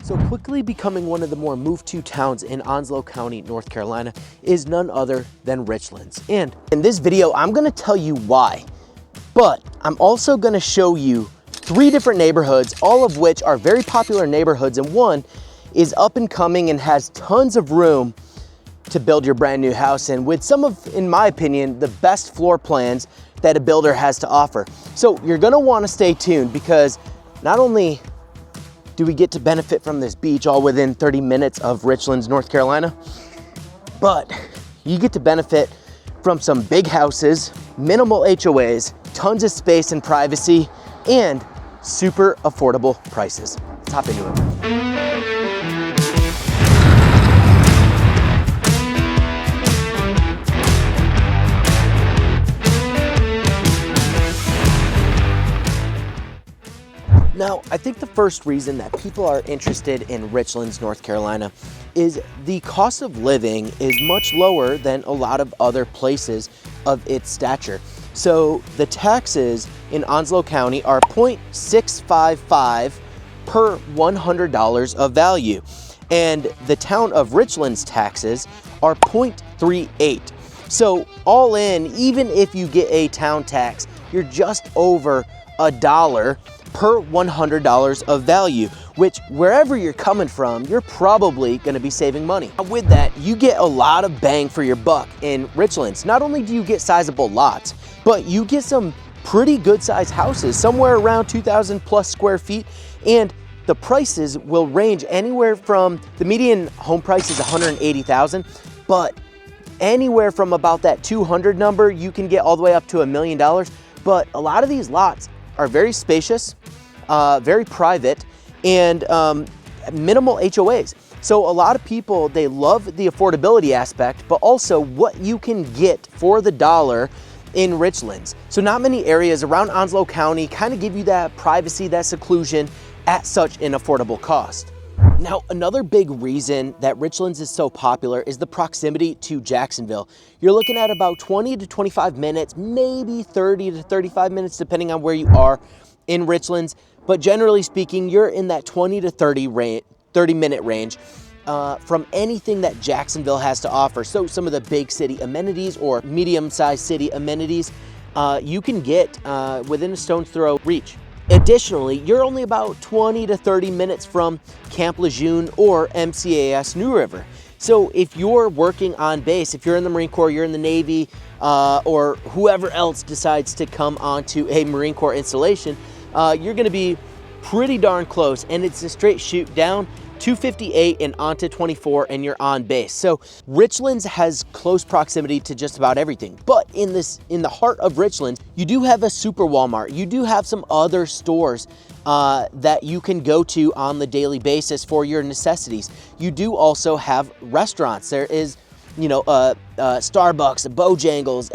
So quickly becoming one of the more moved-to towns in Onslow County, North Carolina is none other than Richlands. And in this video, I'm gonna tell you why, but I'm also gonna show you 3 different neighborhoods, all of which are very popular neighborhoods, and one is up and coming and has tons of room to build your brand new house in, with some of, in my opinion, the best floor plans that a builder has to offer. So you're gonna wanna stay tuned, because not only do we get to benefit from this beach all within 30 minutes of Richlands, North Carolina, but you get to benefit from some big houses, minimal HOAs, tons of space and privacy, and super affordable prices. Let's hop into it. Now, I think the first reason that people are interested in Richlands, North Carolina is the cost of living is much lower than a lot of other places of its stature. So the taxes in Onslow County are $0.655 per $100 of value. And the town of Richlands taxes are $0.38. So all in, even if you get a town tax, you're just over $1 per $100 of value, which wherever you're coming from, you're probably gonna be saving money. With that, you get a lot of bang for your buck in Richlands. Not only do you get sizable lots, but you get some pretty good sized houses, somewhere around 2,000 plus square feet, and the prices will range anywhere from, the median home price is $180,000, but anywhere from about that 200 number, you can get all the way up to $1 million. But a lot of these lots are very spacious, very private, and minimal HOAs. So a lot of people, they love the affordability aspect, but also what you can get for the dollar in Richlands. So not many areas around Onslow County kind of give you that privacy, that seclusion at such an affordable cost. Now, another big reason that Richlands is so popular is the proximity to Jacksonville. You're looking at about 20 to 25 minutes, maybe 30 to 35 minutes, depending on where you are in Richlands. But generally speaking, you're in that 20 to 30 minute range from anything that Jacksonville has to offer. So some of the big city amenities or medium-sized city amenities, you can get within a stone's throw reach. Additionally, you're only about 20 to 30 minutes from Camp Lejeune or MCAS New River. So if you're working on base, if you're in the Marine Corps, you're in the Navy, or whoever else decides to come onto a Marine Corps installation, you're gonna be pretty darn close, and it's a straight shoot down 258 and onto 24, and you're on base. So Richlands has close proximity to just about everything. But in the heart of Richlands, you do have a super Walmart. You do have some other stores that you can go to on the daily basis for your necessities. You do also have restaurants. There is, you know, Starbucks, a Bojangles,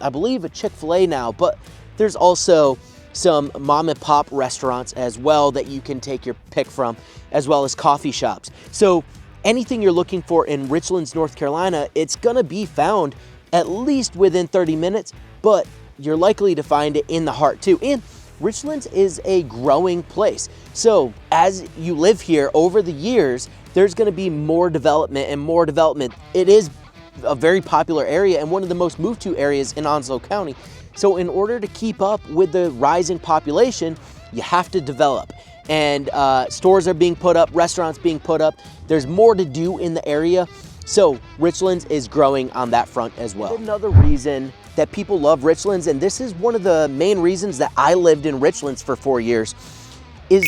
I believe a Chick-fil-A now, but there's also some mom and pop restaurants as well that you can take your pick from, as well as coffee shops. So anything you're looking for in Richlands, North Carolina, it's gonna be found at least within 30 minutes, but you're likely to find it in the heart too. And Richlands is a growing place. So as you live here over the years, there's gonna be more development and more development. It is a very popular area and one of the most moved to areas in Onslow County. So in order to keep up with the rising population, you have to develop. And stores are being put up, restaurants being put up. There's more to do in the area. So Richlands is growing on that front as well. Another reason that people love Richlands, and this is one of the main reasons that I lived in Richlands for 4 years, is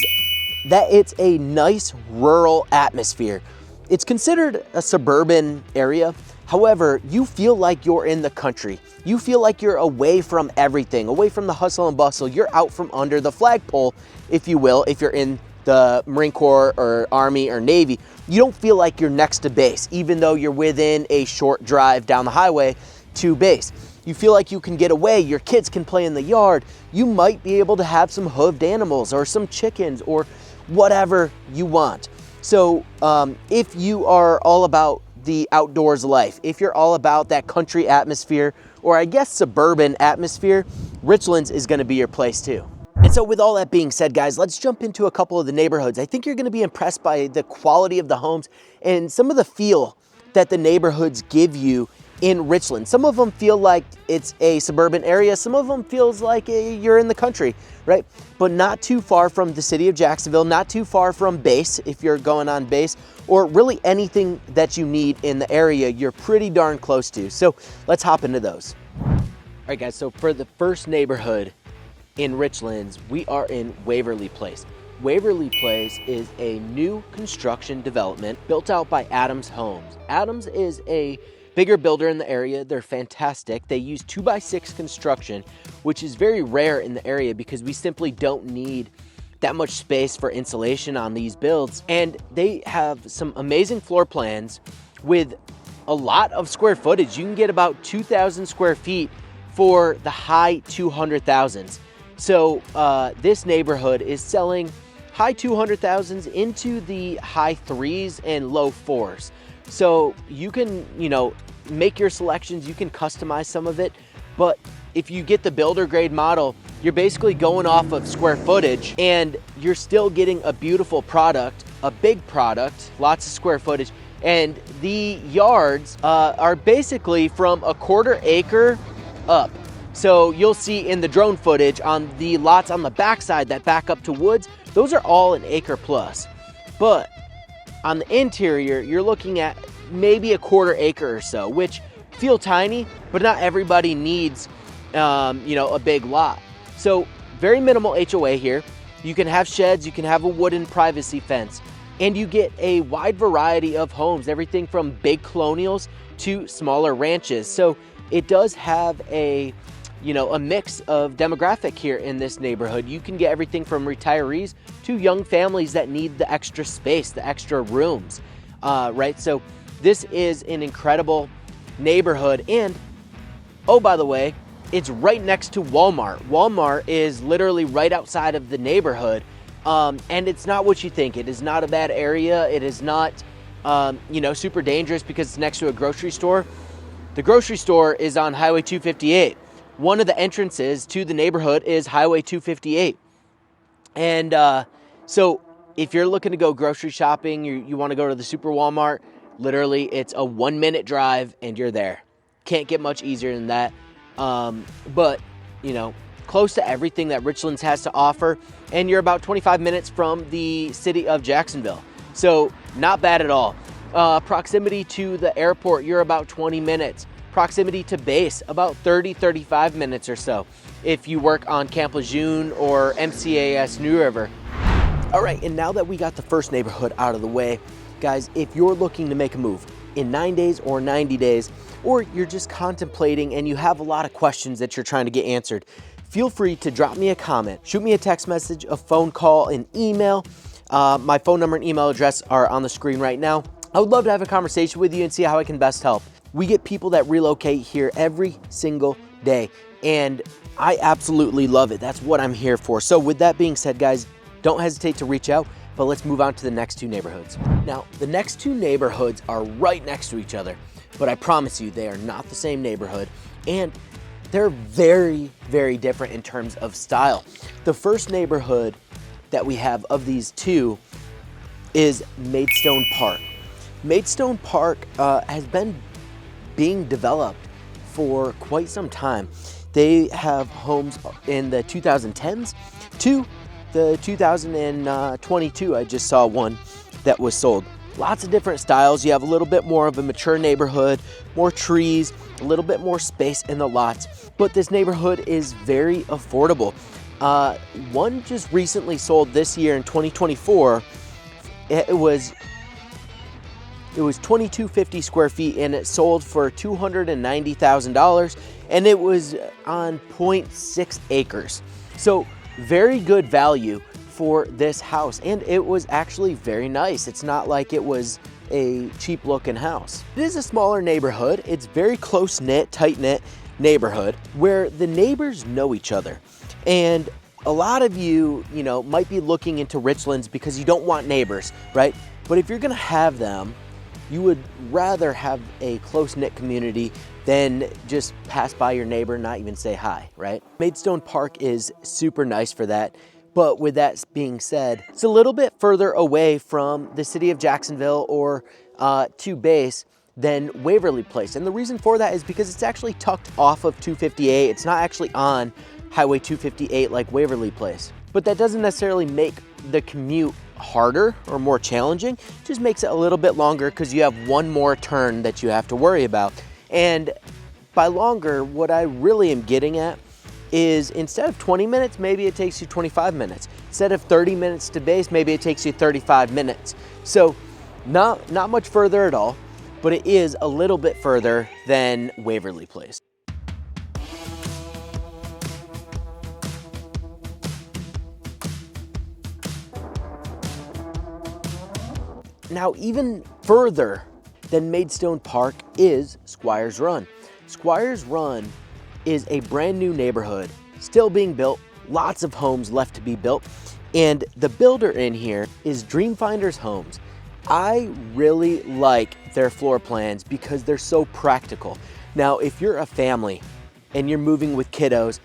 that it's a nice rural atmosphere. It's considered a suburban area. However, you feel like you're in the country. You feel like you're away from everything, away from the hustle and bustle. You're out from under the flagpole, if you will, if you're in the Marine Corps or Army or Navy. You don't feel like you're next to base, even though you're within a short drive down the highway to base. You feel like you can get away, your kids can play in the yard. You might be able to have some hooved animals or some chickens or whatever you want. So if you are all about the outdoors life, if you're all about that country atmosphere, or I guess suburban atmosphere, Richlands is gonna be your place too. And so with all that being said, guys, let's jump into a couple of the neighborhoods. I think you're gonna be impressed by the quality of the homes and some of the feel that the neighborhoods give you in Richland. Some of them feel like it's a suburban area. Some of them feels like you're in the country, right? But not too far from the city of Jacksonville, not too far from base if you're going on base, or really anything that you need in the area, you're pretty darn close to. So let's hop into those. All right, guys, so for the first neighborhood in Richlands, we are in Waverly Place. Waverly Place is a new construction development built out by Adams Homes. Adams is a bigger builder in the area. They're fantastic. They use 2x6 construction, which is very rare in the area because we simply don't need that much space for insulation on these builds. And they have some amazing floor plans with a lot of square footage. You can get about 2,000 square feet for the high 200,000s. So this neighborhood is selling high 200,000s into the high 3s and low 4s. So you can, make your selections, you can customize some of it, but if you get the builder grade model, you're basically going off of square footage and you're still getting a beautiful product, a big product, lots of square footage, and the yards are basically from a 1/4 acre up. So you'll see in the drone footage on the lots on the backside that back up to woods, those are all an acre plus. But on the interior, you're looking at maybe a 1/4 acre or so, which feel tiny, but not everybody needs, a big lot. So very minimal HOA here. You can have sheds, you can have a wooden privacy fence, and you get a wide variety of homes, everything from big colonials to smaller ranches. So it does have a mix of demographic here in this neighborhood. You can get everything from retirees to young families that need the extra space, the extra rooms, right? So this is an incredible neighborhood. And, oh, by the way, it's right next to Walmart. Walmart is literally right outside of the neighborhood. And it's not what you think. It is not a bad area. It is not, super dangerous because it's next to a grocery store. The grocery store is on Highway 258. One of the entrances to the neighborhood is Highway 258. And so if you're looking to go grocery shopping, you want to go to the Super Walmart, literally it's a 1-minute drive and you're there. Can't get much easier than that. But, close to everything that Richlands has to offer. And you're about 25 minutes from the city of Jacksonville. So not bad at all. Proximity to the airport, you're about 20 minutes. Proximity to base, about 30-35 minutes or so if you work on Camp Lejeune or MCAS New River. All right, and now that we got the first neighborhood out of the way, guys, if you're looking to make a move in 9 days or 90 days, or you're just contemplating and you have a lot of questions that you're trying to get answered, feel free to drop me a comment, shoot me a text message, a phone call, an email. My phone number and email address are on the screen right now. I would love to have a conversation with you and see how I can best help. We get people that relocate here every single day, and I absolutely love it. That's what I'm here for. So with that being said, guys, don't hesitate to reach out, but let's move on to the next two neighborhoods. Now, the next two neighborhoods are right next to each other, but I promise you they are not the same neighborhood, and they're very, very different in terms of style. The first neighborhood that we have of these two is Maidstone Park. Maidstone Park has been being developed for quite some time. They have homes in the 2010s to the 2022. I just saw one that was sold. Lots of different styles. You have a little bit more of a mature neighborhood, more trees, a little bit more space in the lots, but this neighborhood is very affordable. One just recently sold this year in 2024. It was 2250 square feet and it sold for $290,000 and it was on 0.6 acres. So very good value for this house, and it was actually very nice. It's not like it was a cheap looking house. It is a smaller neighborhood. It's very close knit, tight knit neighborhood where the neighbors know each other. And a lot of you, might be looking into Richlands because you don't want neighbors, right? But if you're gonna have them, you would rather have a close-knit community than just pass by your neighbor and not even say hi, right? Maidstone Park is super nice for that. But with that being said, it's a little bit further away from the city of Jacksonville or to base than Waverly Place. And the reason for that is because it's actually tucked off of 258. It's not actually on Highway 258 like Waverly Place. But that doesn't necessarily make the commute harder or more challenging. It just makes it a little bit longer because you have one more turn that you have to worry about. And by longer, what I really am getting at is instead of 20 minutes, maybe it takes you 25 minutes. Instead of 30 minutes to base, maybe it takes you 35 minutes. So not much further at all, but it is a little bit further than Waverly Place. Now, even further than Maidstone Park is Squires Run. Squires Run is a brand new neighborhood, still being built, lots of homes left to be built, and the builder in here is Dreamfinders Homes. I really like their floor plans because they're so practical. Now, if you're a family and you're moving with kiddos,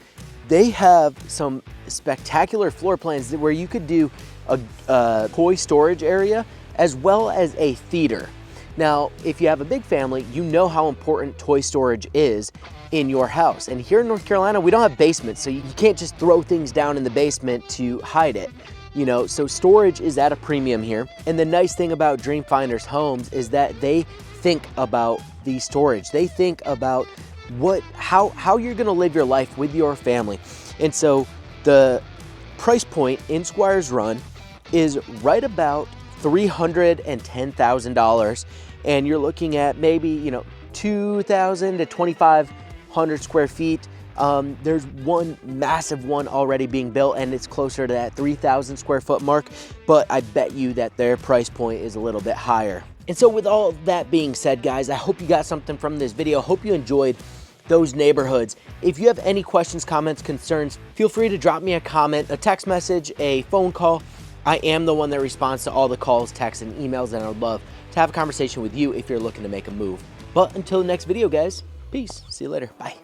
they have some spectacular floor plans where you could do a toy storage area as well as a theater. Now, if you have a big family, you know how important toy storage is in your house. And here in North Carolina, we don't have basements, so you can't just throw things down in the basement to hide it. You know, so storage is at a premium here. And the nice thing about Dreamfinders Homes is that they think about the storage. They think about how you're gonna live your life with your family. And so the price point in Squires Run is right about $310,000, and you're looking at maybe, you know, 2,000 to 2,500 square feet. There's one massive one already being built, and it's closer to that 3,000 square foot mark, but I bet you that their price point is a little bit higher. And so with all that being said, guys, I hope you got something from this video. Hope you enjoyed those neighborhoods. If you have any questions, comments, concerns, feel free to drop me a comment, a text message, a phone call. I am the one that responds to all the calls, texts, and emails, and I would love to have a conversation with you if you're looking to make a move. But until the next video, guys, peace. See you later. Bye.